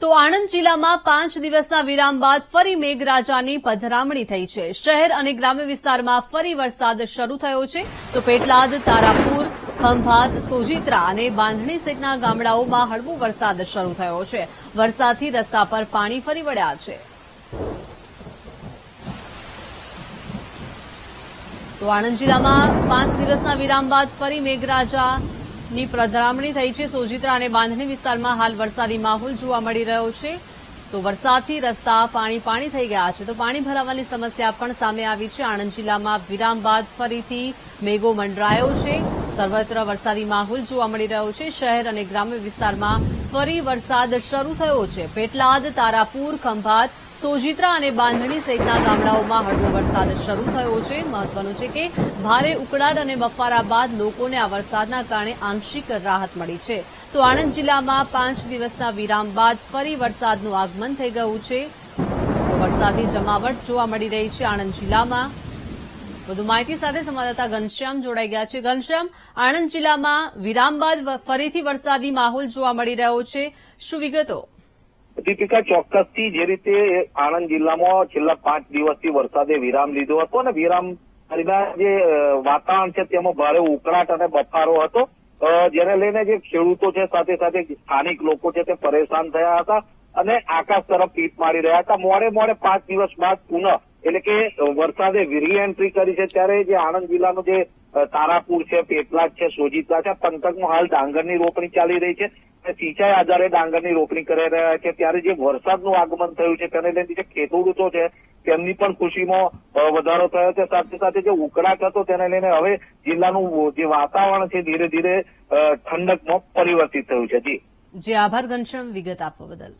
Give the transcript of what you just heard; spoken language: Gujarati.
તો આણંદ જિલ્લામાં 5 દિવસના વિરામ બાદ ફરી મેઘરાજાની પધરામણી થઈ છે। શહેર અને ગ્રામ્ય વિસ્તારમાં ફરી વરસાદ શરૂ થયો છે। તો પેટલાદ, તારાપુર, ખંભાત, સોજિત્રા અને બાંધણી સહિતના ગામડાઓમાં હળવો વરસાદ શરૂ થયો છે। વરસાદથી રસ્તા પર પાણી ફરી વળ્યા છે। તો આણંદ જિલ્લામાં 5 દિવસના વિરામ બાદ ફરી મેઘરાજાની પધરામણી થઈ છે। સોજિત્રા અને બાંધણી વિસ્તારમાં હાલ વરસાદી માહોલ જોવા મળી રહ્યો છે। તો વરસાદથી રસ્તા પાણી થઈ ગયા છે। તો પાણી ભરાવાની સમસ્યા પણ સામે આવી છે। આણંદ જિલ્લામાં વિરામ બાદ ફરીથી મેઘો મંડરાયો છે। સર્વત્ર વરસાદી માહોલ જોવા મળી રહ્યો છે। શહેર અને ગ્રામ્ય વિસ્તારમાં ફરી વરસાદ શરૂ થયો છે। પેટલાદ, તારાપુર, ખંભાત, સોજિત્રા અને બાંધણી સહિતના ગામડાઓમાં હળવો વરસાદ શરૂ થયો છે। મહત્વનું છે કે ભારે ઉકળાટ અને બફારા બાદ લોકોને આ વરસાદના કારણે આંશિક રાહત મળી છે। તો આણંદ જિલ્લામાં 5 દિવસના વિરામ બાદ ફરી વરસાદનું આગમન થઈ ગયું છે। તો વરસાદી જમાવટ જોવા મળી રહી છે આણંદ જિલ્લામાં। વધુ માહિતી સાથે સંવાદદાતા ઘનશ્યામ જોડાઈ ગયા છે। ઘનશ્યામ, આણંદ જિલ્લામાં વિરામ બાદ ફરીથી વરસાદી માહોલ જોવા મળી રહ્યો છે, શું વિગતો? દીપિકા, ચોક્કસથી જે રીતે આણંદ જિલ્લામાં છેલ્લા 5 દિવસથી વરસાદે વિરામ લીધો હતો અને વિરામ દરમિયાન જે વાતાવરણ છે તેમાં ભારે ઉકળાટ અને બફારો હતો, જેને લઈને જે ખેડૂતો છે સાથે સાથે સ્થાનિક લોકો છે તે પરેશાન થયા હતા અને આકાશ તરફ પીટ મારી રહ્યા હતા। મોડે 5 દિવસ બાદ પુનઃ એટલે કે વરસાદે રી એન્ટ્રી કરી છે, ત્યારે જે આણંદ જિલ્લાનું જે તારાપુર છે, પેટલાદ છે, સોજિત્રા છે, પંથકમાં હાલ ડાંગરની રોપણી ચાલી રહી છે। સિંચાઈ આધારે ડાંગરની રોપણી કરી રહ્યા છે, ત્યારે જે વરસાદનું આગમન થયું છે તેને લઈને જે ખેડૂતો છે તેમની પણ ખુશીમાં વધારો થયો છે। સાથે સાથે જે ઉકળાટ હતો તેને લઈને હવે જિલ્લાનું જે વાતાવરણ છે ધીરે ધીરે ઠંડકમાં પરિવર્તિત થયું છે। જી, આભાર ઘનશ્યામ વિગત આપવા બદલ।